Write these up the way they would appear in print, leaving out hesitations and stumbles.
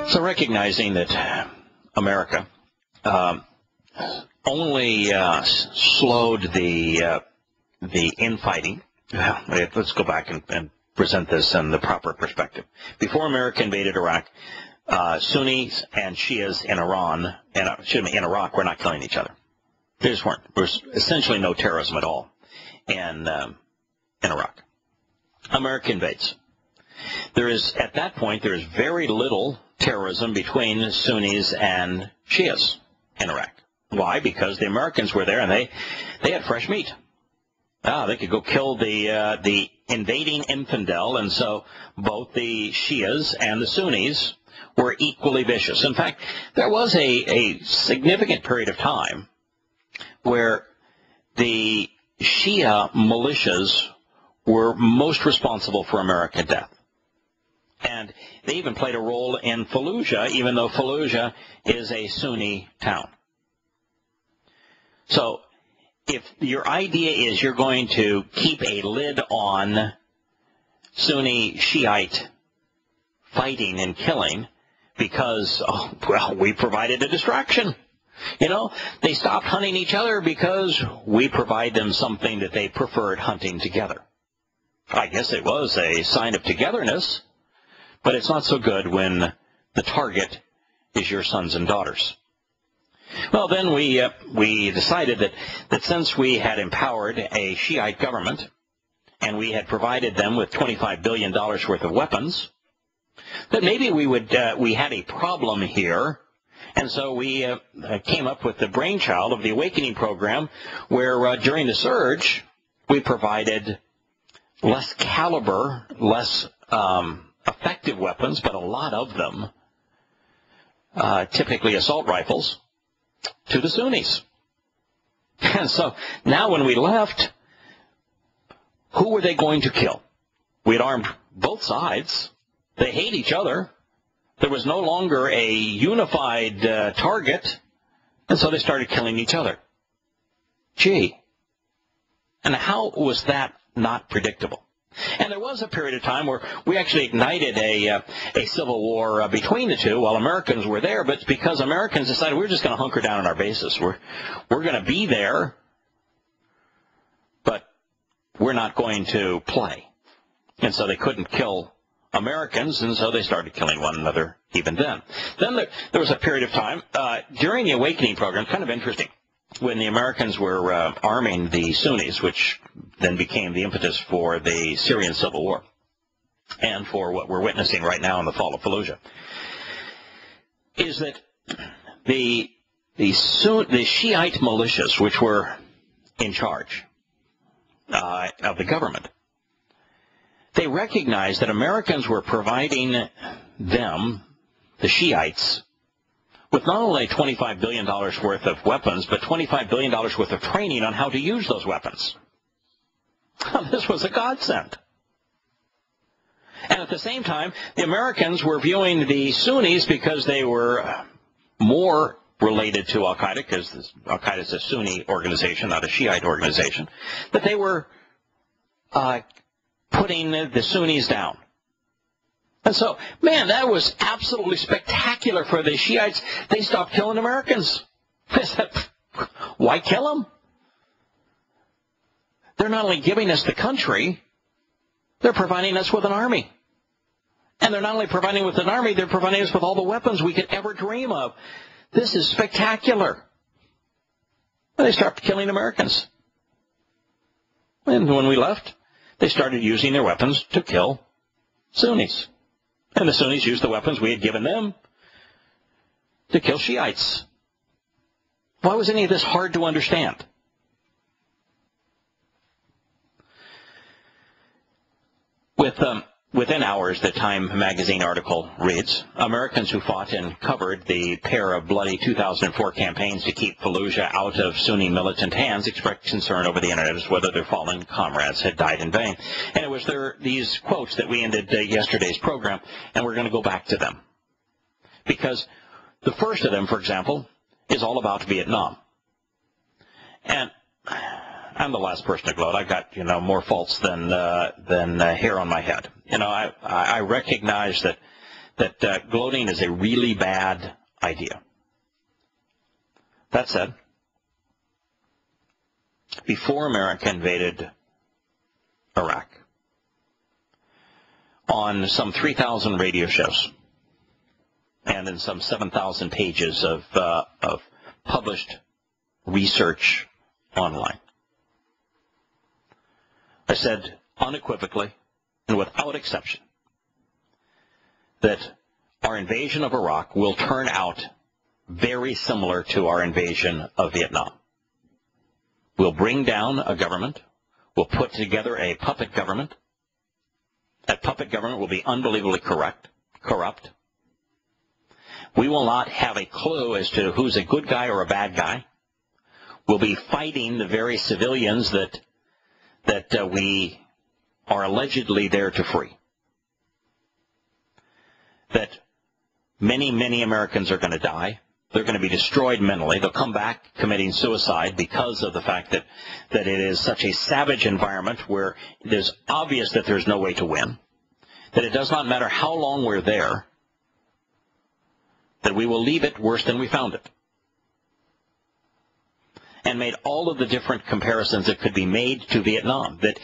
So recognizing that America only slowed the infighting. Let's go back and present this in the proper perspective. Before America invaded Iraq, Sunnis and Shias in Iran, and in Iraq, were not killing each other. There just weren't. There was essentially no terrorism at all in Iraq. America invades. At that point, there is very little terrorism between Sunnis and Shias in Iraq. Why? Because the Americans were there and they had fresh meat. They could go kill the invading infidel, and so both the Shias and the Sunnis were equally vicious. In fact, there was a significant period of time where the Shia militias were most responsible for American death. And they even played a role in Fallujah, even though Fallujah is a Sunni town. So if your idea is you're going to keep a lid on Sunni Shiite fighting and killing because, we provided a distraction. They stopped hunting each other because we provide them something that they preferred hunting together. I guess it was a sign of togetherness, but it's not so good when the target is your sons and daughters. Well, then we decided that since we had empowered a Shiite government and we had provided them with $25 billion worth of weapons, that maybe we had a problem here. And so we came up with the brainchild of the Awakening program, where during the surge we provided less caliber, less effective weapons, but a lot of them, typically assault rifles, to the Sunnis. And so now when we left, who were they going to kill? We had armed both sides. They hate each other. There was no longer a unified target, and so they started killing each other. Gee. And how was that not predictable? And there was a period of time where we actually ignited a civil war between the two while Americans were there, but because Americans decided we're just going to hunker down on our bases. We're going to be there, but we're not going to play. And so they couldn't kill Americans, and so they started killing one another even then. Then there was a period of time during the Awakening program, kind of interesting, when the Americans were arming the Sunnis, which then became the impetus for the Syrian civil war and for what we're witnessing right now in the fall of Fallujah, is that the Shiite militias, which were in charge of the government, they recognized that Americans were providing them, the Shiites, with not only $25 billion worth of weapons, but $25 billion worth of training on how to use those weapons. This was a godsend. And at the same time, the Americans were viewing the Sunnis, because they were more related to al-Qaeda, because al-Qaeda is a Sunni organization, not a Shiite organization, that they were putting the Sunnis down. And so, man, that was absolutely spectacular for the Shiites. They stopped killing Americans. They said, why kill them? They're not only giving us the country, they're providing us with an army. And they're not only providing with an army, they're providing us with all the weapons we could ever dream of. This is spectacular. And they stopped killing Americans. And when we left, they started using their weapons to kill Sunnis. And the Sunnis used the weapons we had given them to kill Shiites. Why was any of this hard to understand? Within hours, the Time magazine article reads, Americans who fought and covered the pair of bloody 2004 campaigns to keep Fallujah out of Sunni militant hands expressed concern over the internet as whether their fallen comrades had died in vain. And it was these quotes that we ended yesterday's program, and we're going to go back to them. Because the first of them, for example, is all about Vietnam. And I'm the last person to gloat. I've got, more faults than hair on my head. I recognize that that gloating is a really bad idea. That said, before America invaded Iraq, on some 3,000 radio shows and in some 7,000 pages of published research online, I said unequivocally and without exception that our invasion of Iraq will turn out very similar to our invasion of Vietnam. We'll bring down a government. We'll put together a puppet government. That puppet government will be unbelievably corrupt. We will not have a clue as to who's a good guy or a bad guy. We'll be fighting the very civilians that we are allegedly there to free. That many, many Americans are going to die. They're going to be destroyed mentally. They'll come back committing suicide because of the fact that it is such a savage environment where it is obvious that there's no way to win, that it does not matter how long we're there, that we will leave it worse than we found it. And made all of the different comparisons that could be made to Vietnam. That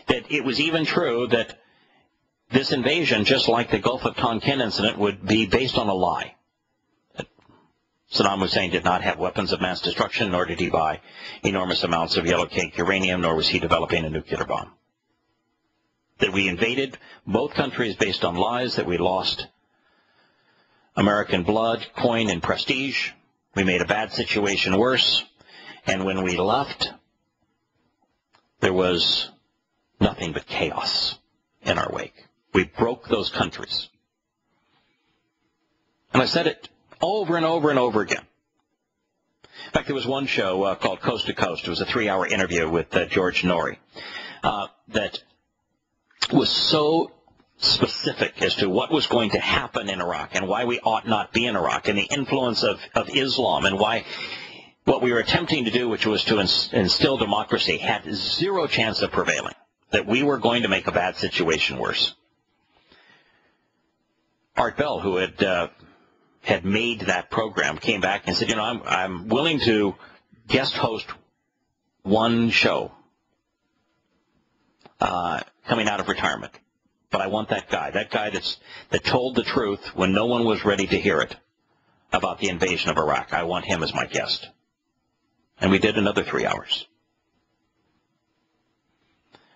it was even true that this invasion, just like the Gulf of Tonkin incident, would be based on a lie. Saddam Hussein did not have weapons of mass destruction, nor did he buy enormous amounts of yellow cake uranium, nor was he developing a nuclear bomb. That we invaded both countries based on lies, that we lost American blood, coin, and prestige. We made a bad situation worse. And when we left, there was nothing but chaos in our wake. We broke those countries. And I said it over and over and over again. In fact, there was one show called Coast to Coast. It was a 3-hour interview with George Norrie that was so specific as to what was going to happen in Iraq and why we ought not be in Iraq and the influence of Islam and why what we were attempting to do, which was to instill democracy, had zero chance of prevailing, that we were going to make a bad situation worse. Art Bell, who had made that program, came back and said, you know, I'm willing to guest host one show coming out of retirement, but I want that guy that told the truth when no one was ready to hear it about the invasion of Iraq. I want him as my guest. And we did another 3 hours.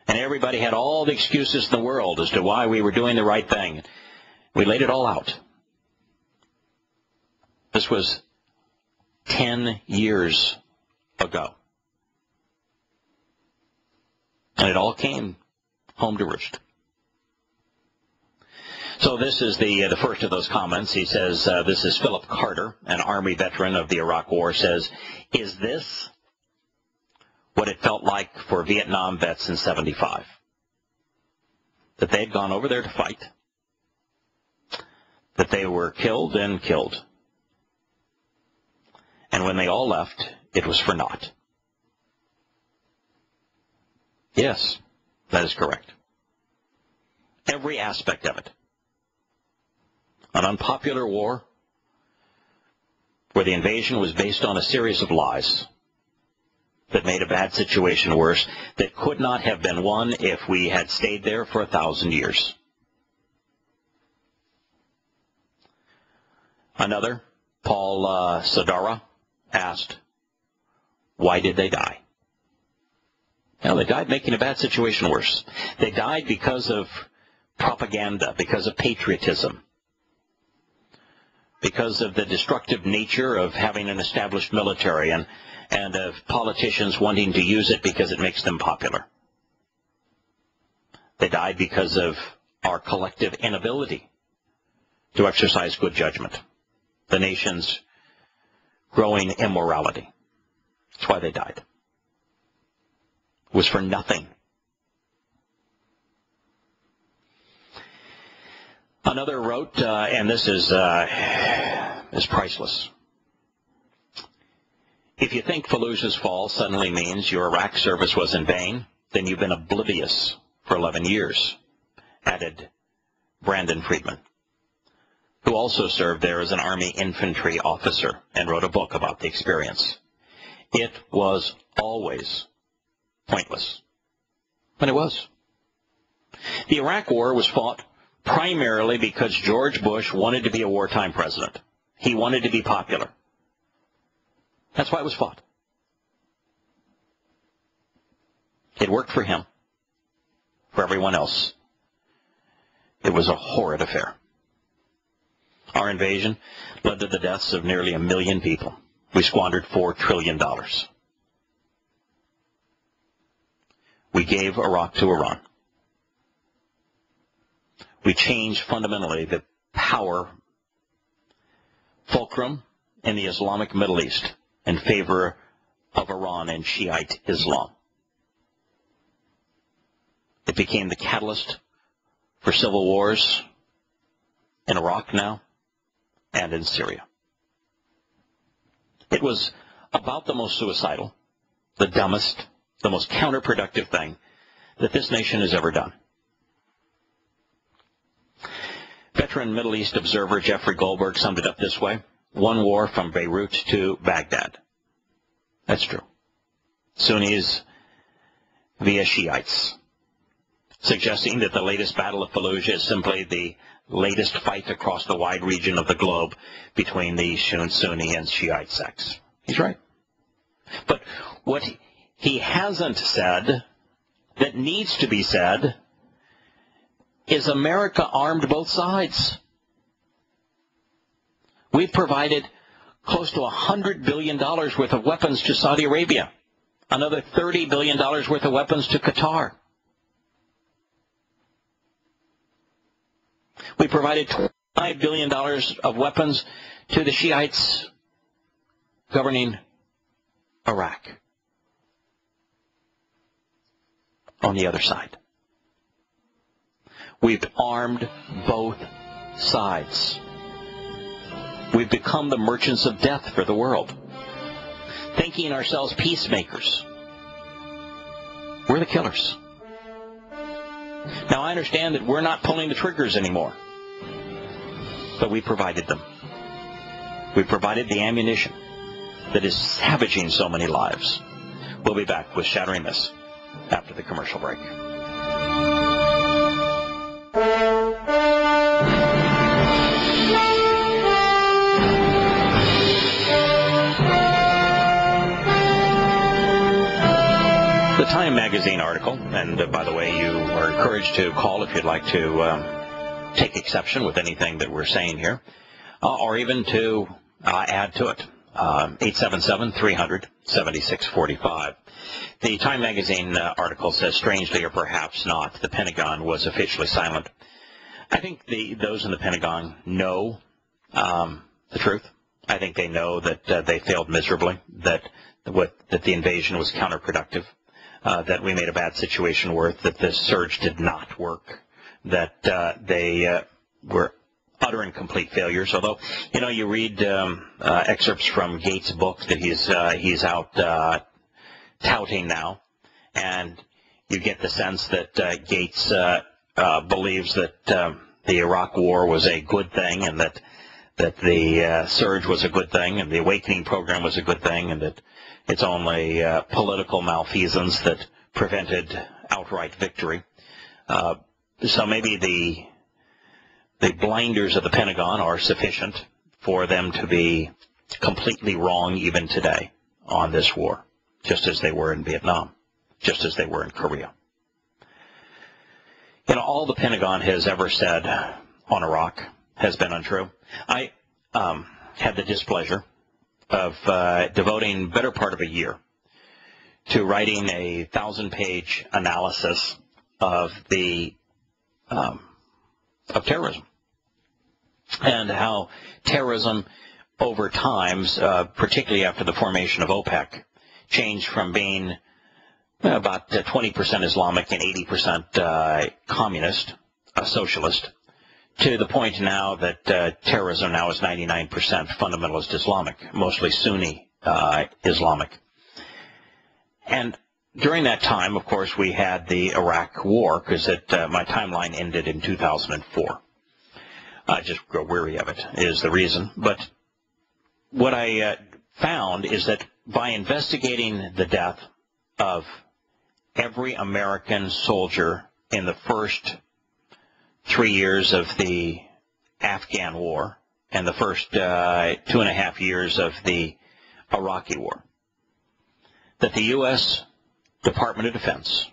And everybody had all the excuses in the world as to why we were doing the right thing. We laid it all out. This was 10 years ago. And it all came home to roost. So this is the first of those comments. He says, this is Philip Carter, an Army veteran of the Iraq War, says, is this what it felt like for Vietnam vets in '75? That they had gone over there to fight, that they were killed and killed. And when they all left, it was for naught. Yes, that is correct. Every aspect of it. An unpopular war where the invasion was based on a series of lies that made a bad situation worse, that could not have been won if we had stayed there for 1,000 years. Another, Paul Sadara, asked, why did they die? Well, they died making a bad situation worse. They died because of propaganda, because of patriotism, because of the destructive nature of having an established military and of politicians wanting to use it because it makes them popular. They died because of our collective inability to exercise good judgment, the nation's growing immorality. That's why they died. It was for nothing. Another wrote, and this is priceless. If you think Fallujah's fall suddenly means your Iraq service was in vain, then you've been oblivious for 11 years, added Brandon Friedman. who also served there as an Army infantry officer and wrote a book about the experience. It was always pointless. And it was. The Iraq War was fought primarily because George Bush wanted to be a wartime president. He wanted to be popular. That's why it was fought. It worked for him. For everyone else, it was a horrid affair. Our invasion led to the deaths of nearly 1 million people. We squandered $4 trillion. We gave Iraq to Iran. We changed fundamentally the power fulcrum in the Islamic Middle East in favor of Iran and Shiite Islam. It became the catalyst for civil wars in Iraq now and in Syria. It was about the most suicidal, the dumbest, the most counterproductive thing that this nation has ever done. Veteran Middle East observer Jeffrey Goldberg summed it up this way: one war from Beirut to Baghdad. That's true. Sunnis via Shiites, suggesting that the latest Battle of Fallujah is simply the latest fight across the wide region of the globe between the Sunni and Shiite sects. He's right. But what he hasn't said, that needs to be said, is America armed both sides. We've provided close to $100 billion worth of weapons to Saudi Arabia, another $30 billion worth of weapons to Qatar. We provided $25 billion of weapons to the Shiites governing Iraq. On the other side, we've armed both sides. We've become the merchants of death for the world, thinking ourselves peacemakers. We're the killers. Now, I understand that we're not pulling the triggers anymore, but we provided them. We provided the ammunition that is savaging so many lives. We'll be back with Shattering Myths after the commercial break. The Time magazine article, and by the way, you are encouraged to call if you'd like to take exception with anything that we're saying here, or even to add to it. 877-300-7645. The Time magazine article says, strangely or perhaps not, the Pentagon was officially silent. I think those in the Pentagon know the truth. I think they know that they failed miserably, that the invasion was counterproductive, that we made a bad situation worse, that the surge did not work, that they were utter and complete failures. Although, you know, you read excerpts from Gates' book that he's out touting now, and you get the sense that Gates believes that the Iraq War was a good thing, and that the surge was a good thing, and the awakening program was a good thing, and that it's only political malfeasance that prevented outright victory. So maybe the blinders of the Pentagon are sufficient for them to be completely wrong even today on this war, just as they were in Vietnam, just as they were in Korea. You know, all the Pentagon has ever said on Iraq has been untrue. I had the displeasure of devoting better part of a year to writing a 1,000-page analysis of terrorism, and how terrorism over time, particularly after the formation of OPEC, changed from being about 20% Islamic and 80% communist, socialist, to the point now that terrorism now is 99% fundamentalist Islamic, mostly Sunni Islamic. And during that time, of course, we had the Iraq War, because my timeline ended in 2004. I just grow weary of it, is the reason. But what I found is that by investigating the death of every American soldier in the first 3 years of the Afghan War and the first 2.5 years of the Iraqi War, that the U.S. Department of Defense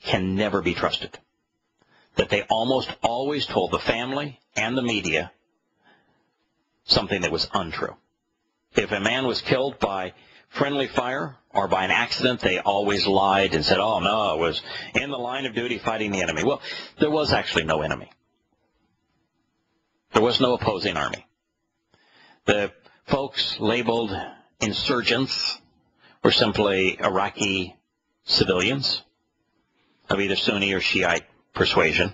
can never be trusted. That they almost always told the family and the media something that was untrue. If a man was killed by friendly fire or by an accident, they always lied and said, oh, no, it was in the line of duty fighting the enemy. Well, there was actually no enemy. There was no opposing army. The folks labeled insurgents were simply Iraqi civilians of either Sunni or Shiite persuasion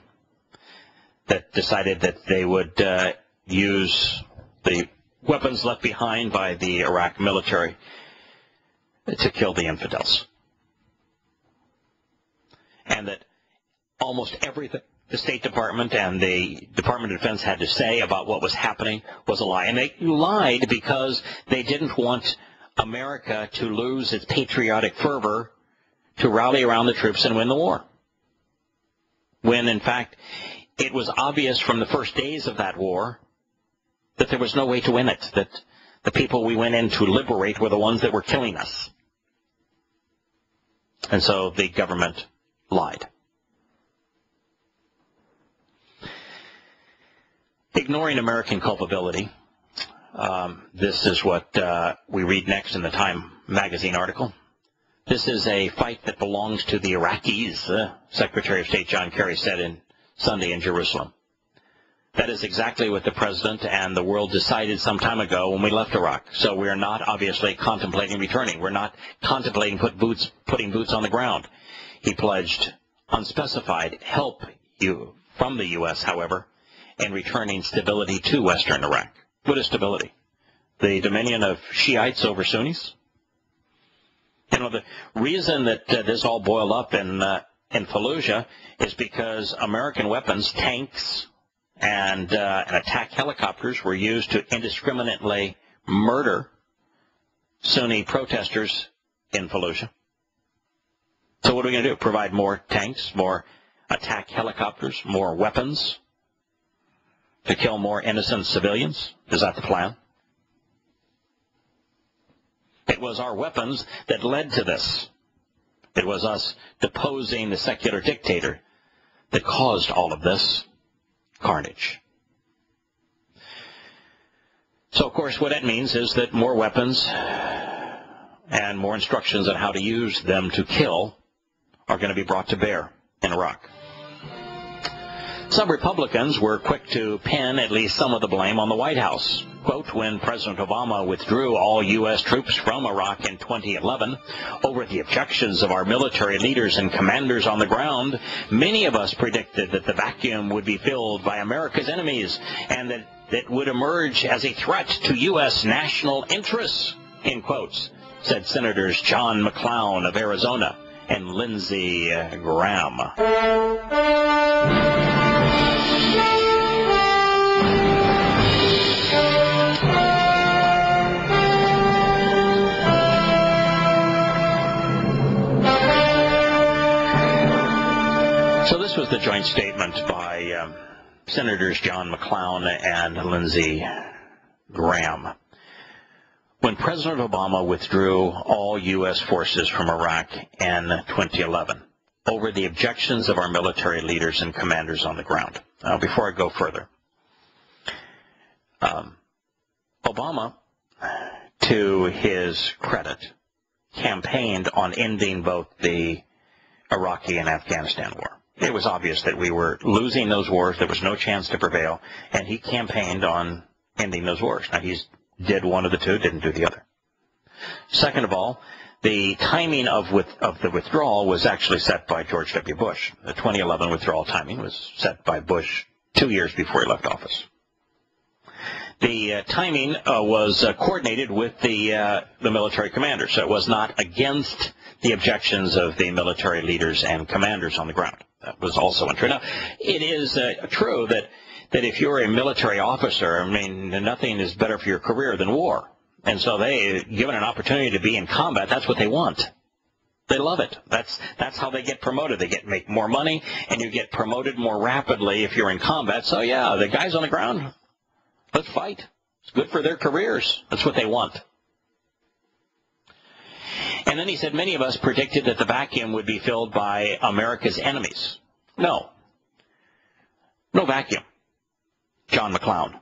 that decided that they would use the weapons left behind by the Iraq military to kill the infidels. And that almost everything the State Department and the Department of Defense had to say about what was happening was a lie. And they lied because they didn't want America to lose its patriotic fervor to rally around the troops and win the war. When, in fact, it was obvious from the first days of that war that there was no way to win it, that the people we went in to liberate were the ones that were killing us. And so the government lied. Ignoring American culpability, this is what we read next in the Time magazine article. This is a fight that belongs to the Iraqis, Secretary of State John Kerry said in Sunday in Jerusalem. That is exactly what the President and the world decided some time ago when we left Iraq. So we are not obviously contemplating returning. We're not contemplating putting boots on the ground. He pledged unspecified help from the U.S., however, in returning stability to Western Iraq. What is stability? The dominion of Shiites over Sunnis? You know, the reason that this all boiled up in Fallujah is because American weapons, tanks, and attack helicopters were used to indiscriminately murder Sunni protesters in Fallujah. So what are we going to do? Provide more tanks, more attack helicopters, more weapons to kill more innocent civilians? Is that the plan? It was our weapons that led to this. It was us deposing the secular dictator that caused all of this carnage. So, of course, what that means is that more weapons and more instructions on how to use them to kill are going to be brought to bear in Iraq. Some Republicans were quick to pin at least some of the blame on the White House. Quote, when President Obama withdrew all U.S. troops from Iraq in 2011 over the objections of our military leaders and commanders on the ground, many of us predicted that the vacuum would be filled by America's enemies and that it would emerge as a threat to U.S. national interests, in quotes, said Senators John McClown of Arizona and Lindsey Graham. So this was the joint statement by Senators John McClown and Lindsey Graham. When President Obama withdrew all U.S. forces from Iraq in 2011 over the objections of our military leaders and commanders on the ground. Now, before I go further, Obama, to his credit, campaigned on ending both the Iraqi and Afghanistan war. It was obvious that we were losing those wars. There was no chance to prevail, and he campaigned on ending those wars. Now, he did one of the two, didn't do the other. Second of all, the timing of the withdrawal was actually set by George W. Bush. The 2011 withdrawal timing was set by Bush 2 years before he left office. The timing was coordinated with the military commanders, so it was not against the objections of the military leaders and commanders on the ground. That was also untrue. Now, it is true that that if you're a military officer, I mean, nothing is better for your career than war. And so they, given an opportunity to be in combat, that's what they want. They love it. That's how they get promoted. They make more money, and you get promoted more rapidly if you're in combat. So yeah, the guys on the ground, let's fight. It's good for their careers. That's what they want. And then he said, many of us predicted that the vacuum would be filled by America's enemies. No. No vacuum. John McClown.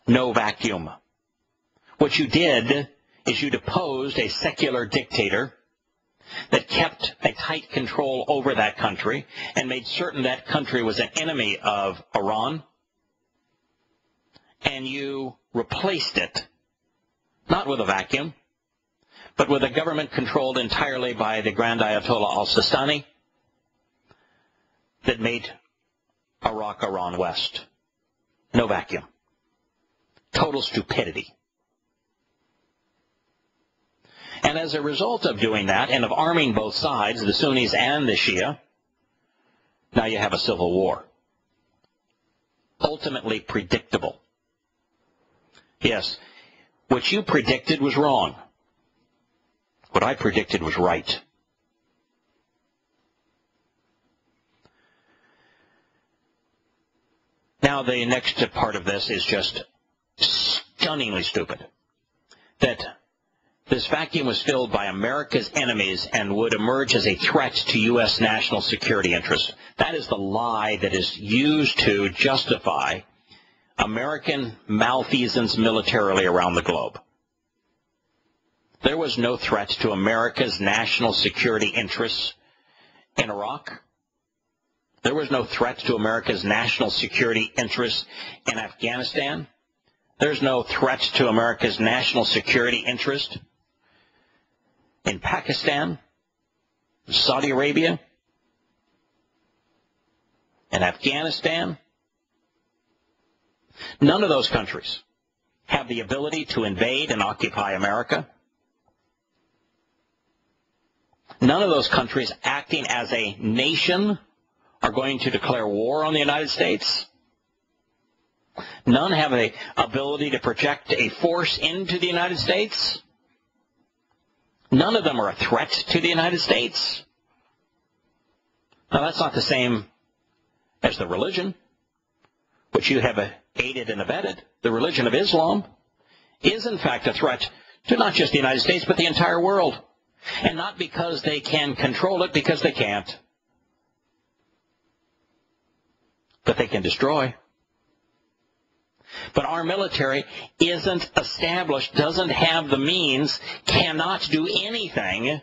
No vacuum. What you did is you deposed a secular dictator that kept a tight control over that country and made certain that country was an enemy of Iran, and you replaced it, not with a vacuum, but with a government controlled entirely by the Grand Ayatollah al-Sistani that made Iraq Iran West. No vacuum. Total stupidity. And as a result of doing that and of arming both sides, the Sunnis and the Shia, now you have a civil war. Ultimately predictable. Yes, what you predicted was wrong. What I predicted was right. Now the next part of this is just stunningly stupid. That this vacuum was filled by America's enemies and would emerge as a threat to U.S. national security interests. That is the lie that is used to justify American malfeasance militarily around the globe. There was no threat to America's national security interests in Iraq. There was no threat to America's national security interests in Afghanistan. There's no threat to America's national security interest in Pakistan, Saudi Arabia, and Afghanistan. None of those countries have the ability to invade and occupy America. None of those countries acting as a nation are going to declare war on the United States. None have the ability to project a force into the United States. None of them are a threat to the United States. Now, that's not the same as the religion, which you have aided and abetted. The religion of Islam is, in fact, a threat to not just the United States, but the entire world. And not because they can control it, because they can't. But they can destroy. But our military isn't established, doesn't have the means, cannot do anything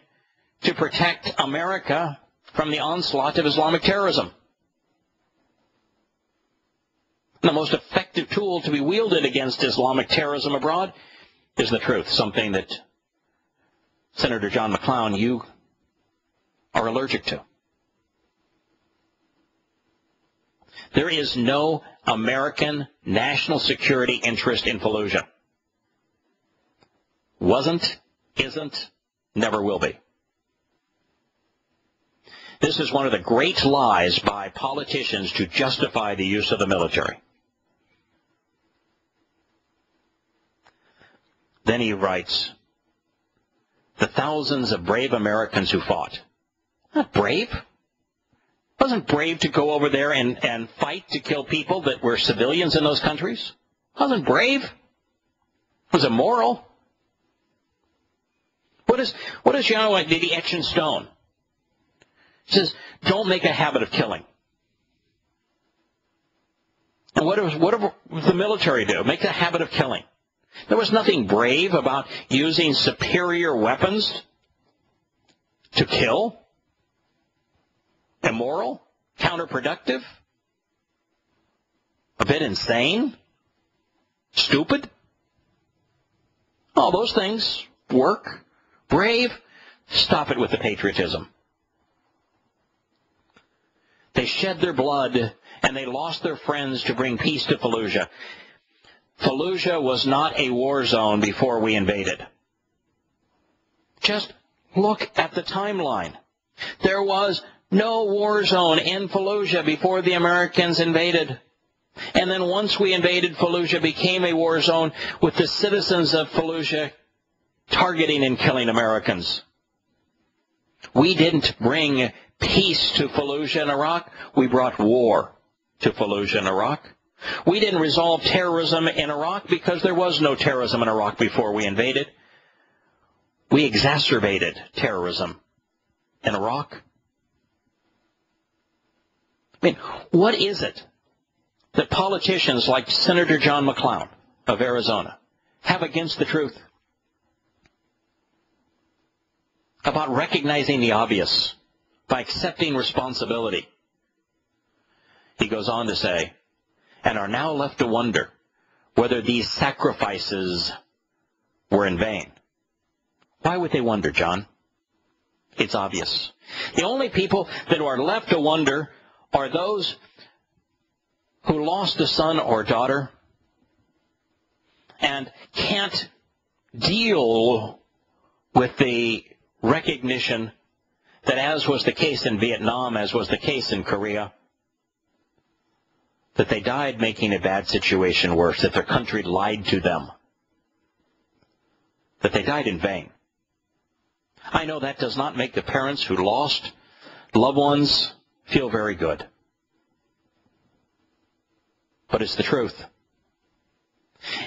to protect America from the onslaught of Islamic terrorism. The most effective tool to be wielded against Islamic terrorism abroad is the truth, something that Senator John McClown, you are allergic to. There is no American national security interest in Fallujah. Wasn't, isn't, never will be. This is one of the great lies by politicians to justify the use of the military. Then he writes, the thousands of brave Americans who fought. Not brave. It wasn't brave to go over there and fight to kill people that were civilians in those countries. It wasn't brave. It was immoral. What is Yahowah did he etch in stone? He says, don't make a habit of killing. And what does the military do? Make a habit of killing. There was nothing brave about using superior weapons to kill. Immoral, counterproductive, a bit insane, stupid. All those things work. Brave, stop it with the patriotism. They shed their blood and they lost their friends to bring peace to Fallujah. Fallujah was not a war zone before we invaded. Just look at the timeline. There was no war zone in Fallujah before the Americans invaded. And then once we invaded Fallujah, became a war zone with the citizens of Fallujah targeting and killing Americans. We didn't bring peace to Fallujah in Iraq. We brought war to Fallujah in Iraq. We didn't resolve terrorism in Iraq because there was no terrorism in Iraq before we invaded. We exacerbated terrorism in Iraq. I mean, what is it that politicians like Senator John McClown of Arizona have against the truth about recognizing the obvious by accepting responsibility? He goes on to say, and are now left to wonder whether these sacrifices were in vain. Why would they wonder, John? It's obvious. The only people that are left to wonder are those who lost a son or daughter and can't deal with the recognition that, as was the case in Vietnam, as was the case in Korea, that they died making a bad situation worse, that their country lied to them, that they died in vain. I know that does not make the parents who lost loved ones feel very good. But it's the truth.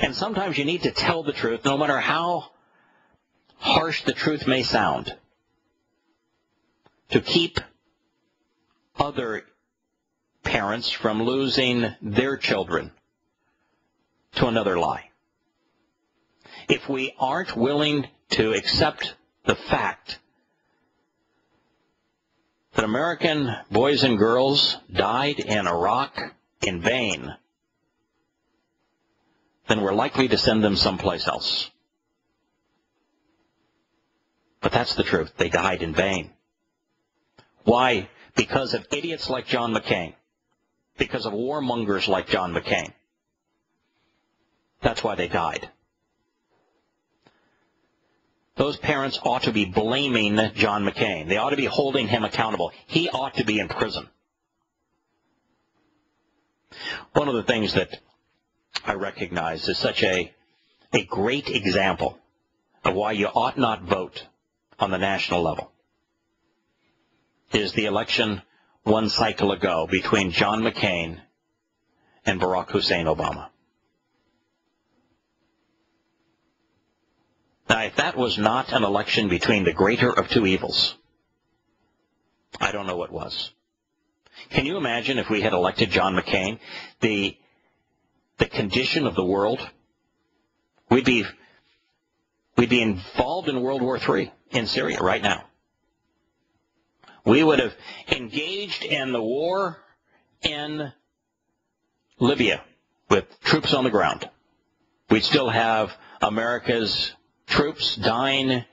And sometimes you need to tell the truth, no matter how harsh the truth may sound, to keep other parents from losing their children to another lie. If we aren't willing to accept the fact that American boys and girls died in Iraq in vain, then we're likely to send them someplace else. But that's the truth. They died in vain. Why? Because of idiots like John McCain. Because of warmongers like John McCain. That's why they died. Those parents ought to be blaming John McCain. They ought to be holding him accountable. He ought to be in prison. One of the things that I recognize is such a great example of why you ought not vote on the national level is the election one cycle ago between John McCain and Barack Hussein Obama. Now, if that was not an election between the greater of two evils, I don't know what was. Can you imagine if we had elected John McCain, the condition of the world? We'd be involved in World War III in Syria right now. We would have engaged in the war in Libya with troops on the ground. We'd still have America's troops dying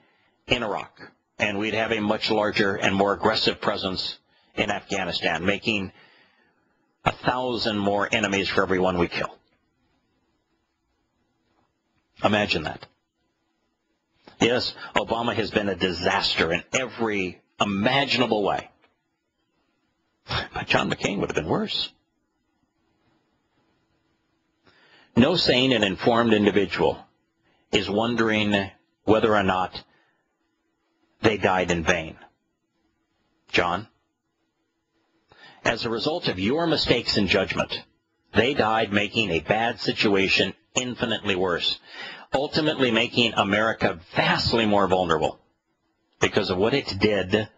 in Iraq, and we'd have a much larger and more aggressive presence in Afghanistan, making 1,000 more enemies for every one we kill. Imagine that. Yes, Obama has been a disaster in every imaginable way. But John McCain would have been worse. No sane and informed individual is wondering whether or not they died in vain. John, as a result of your mistakes in judgment, they died making a bad situation infinitely worse, ultimately making America vastly more vulnerable because of what it did,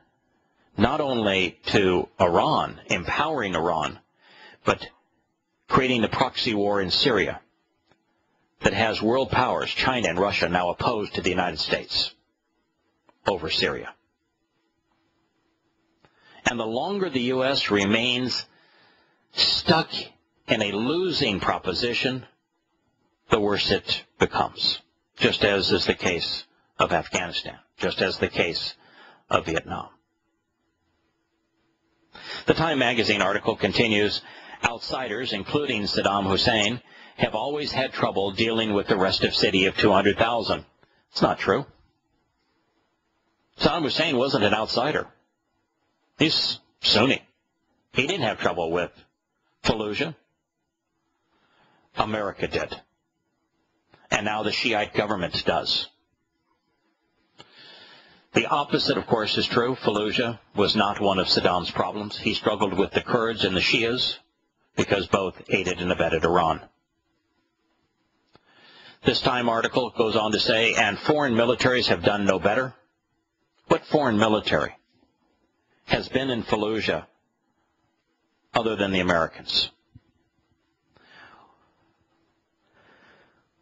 not only to Iran, empowering Iran, but creating the proxy war in Syria that has world powers, China and Russia, now opposed to the United States over Syria. And the longer the U.S. remains stuck in a losing proposition, the worse it becomes, just as is the case of Afghanistan, just as the case of Vietnam. The Time magazine article continues, outsiders, including Saddam Hussein, have always had trouble dealing with the restive city of 200,000. It's not true. Saddam Hussein wasn't an outsider. He's Sunni. He didn't have trouble with Fallujah. America did. And now the Shiite government does. The opposite, of course, is true. Fallujah was not one of Saddam's problems. He struggled with the Kurds and the Shias because both aided and abetted Iran. This Time article goes on to say, and foreign militaries have done no better. What foreign military has been in Fallujah other than the Americans?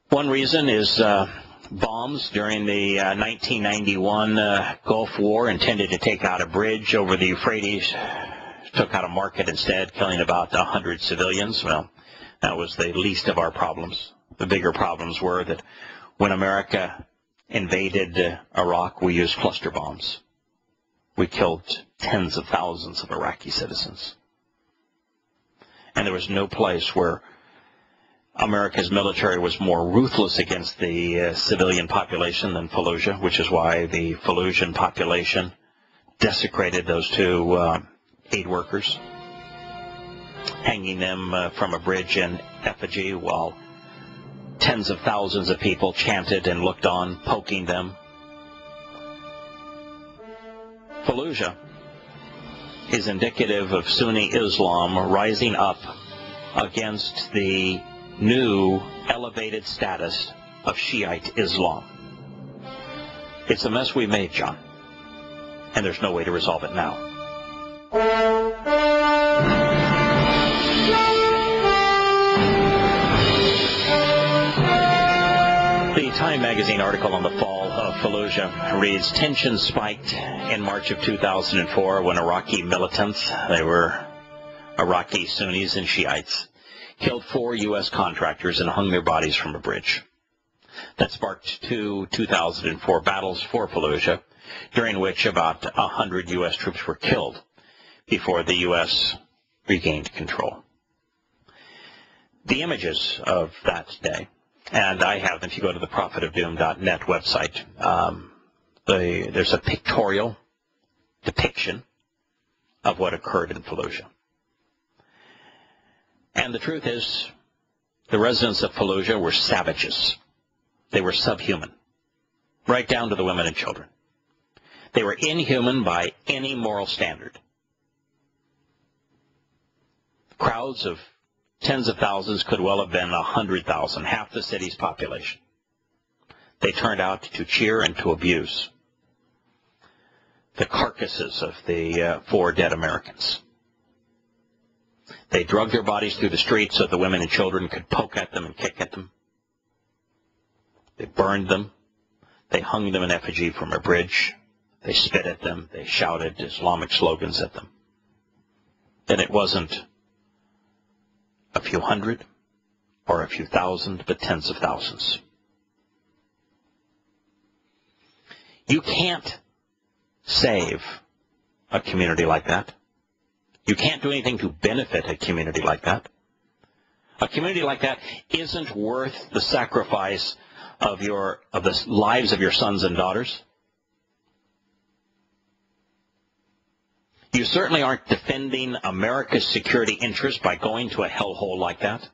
One reason is bombs during the 1991 Gulf War intended to take out a bridge over the Euphrates, took out a market instead, killing about 100 civilians. Well, that was the least of our problems. The bigger problems were that when America invaded Iraq, we used cluster bombs. We killed tens of thousands of Iraqi citizens. And there was no place where America's military was more ruthless against the civilian population than Fallujah, which is why the Fallujah population desecrated those two aid workers, hanging them from a bridge in effigy while tens of thousands of people chanted and looked on, poking them. Fallujah is indicative of Sunni Islam rising up against the new elevated status of Shiite Islam. It's a mess we made, John, and there's no way to resolve it now. The Time magazine article on the fall of Fallujah reads, tensions spiked in March of 2004 when Iraqi militants, they were Iraqi Sunnis and Shiites, killed 4 U.S. contractors and hung their bodies from a bridge. That sparked 2 2004 battles for Fallujah, during which about 100 U.S. troops were killed before the U.S. regained control. The images of that day, and I have them if you go to the prophetofdoom.net website, there's a pictorial depiction of what occurred in Fallujah. And the truth is, the residents of Fallujah were savages. They were subhuman, right down to the women and children. They were inhuman by any moral standard. Crowds of tens of thousands could well have been 100,000, half the city's population. They turned out to cheer and to abuse the carcasses of the 4 dead Americans. They dragged their bodies through the streets so the women and children could poke at them and kick at them. They burned them. They hung them in effigy from a bridge. They spit at them. They shouted Islamic slogans at them. And it wasn't a few hundred or a few thousand, but tens of thousands. You can't save a community like that. You can't do anything to benefit a community like that. A community like that isn't worth the sacrifice of the lives of your sons and daughters. You certainly aren't defending America's security interests by going to a hellhole like that.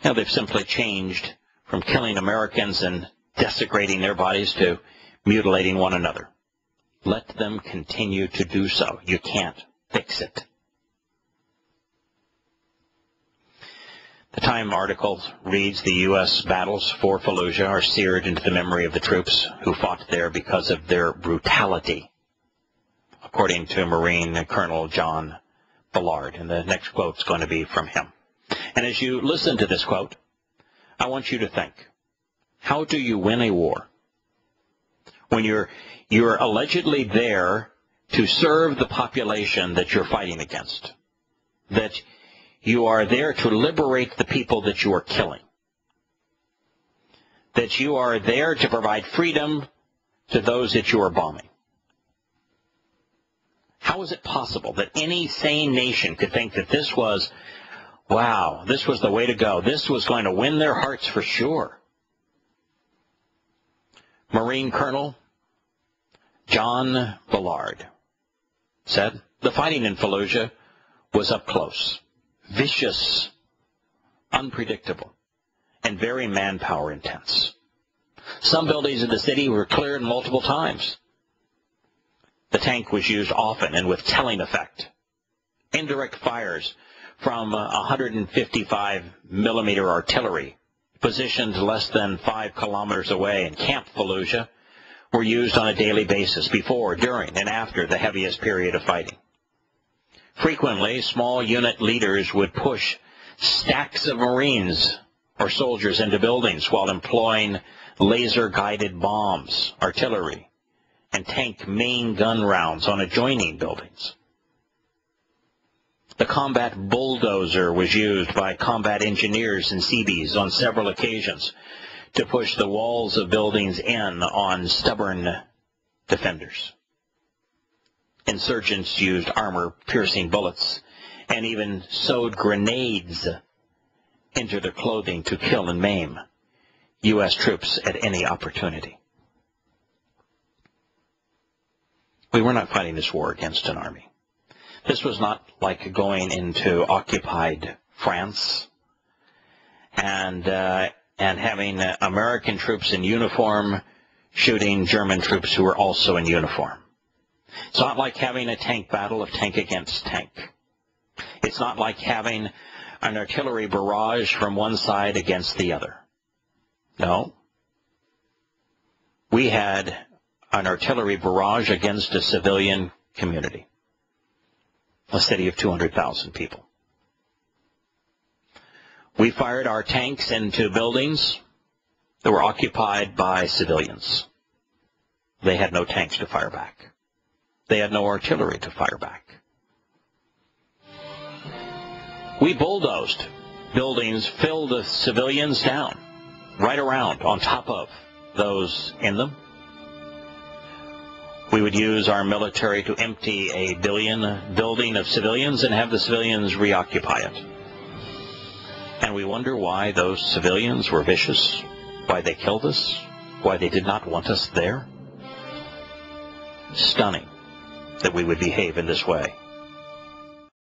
Now, they've simply changed from killing Americans and desecrating their bodies to mutilating one another. Let them continue to do so. You can't fix it. The Time article reads, the U.S. battles for Fallujah are seared into the memory of the troops who fought there because of their brutality, according to Marine Colonel John Ballard. And the next quote is going to be from him. And as you listen to this quote, I want you to think, how do you win a war when you're allegedly there to serve the population that you're fighting against, that you are there to liberate the people that you are killing, that you are there to provide freedom to those that you are bombing? How is it possible that any sane nation could think that this was, wow, this was the way to go, this was going to win their hearts for sure? Marine Colonel John Ballard said, the fighting in Fallujah was up close, vicious, unpredictable, and very manpower intense. Some buildings in the city were cleared multiple times. The tank was used often and with telling effect. Indirect fires from 155 millimeter artillery positioned less than 5 kilometers away in Camp Fallujah were used on a daily basis before, during, and after the heaviest period of fighting. Frequently, small unit leaders would push stacks of Marines or soldiers into buildings while employing laser-guided bombs, artillery, and tank main gun rounds on adjoining buildings. The combat bulldozer was used by combat engineers and Seabees on several occasions to push the walls of buildings in on stubborn defenders. Insurgents used armor-piercing bullets and even sewed grenades into their clothing to kill and maim U.S. troops at any opportunity. We were not fighting this war against an army. This was not like going into occupied France and having American troops in uniform shooting German troops who were also in uniform. It's not like having a tank battle of tank against tank. It's not like having an artillery barrage from one side against the other. No. We had an artillery barrage against a civilian community, a city of 200,000 people. We fired our tanks into buildings that were occupied by civilians. They had no tanks to fire back. They had no artillery to fire back. We bulldozed buildings filled with civilians down, right around, on top of those in them. We would use our military to empty a building of civilians and have the civilians reoccupy it. And we wonder why those civilians were vicious, why they killed us, why they did not want us there. Stunning that we would behave in this way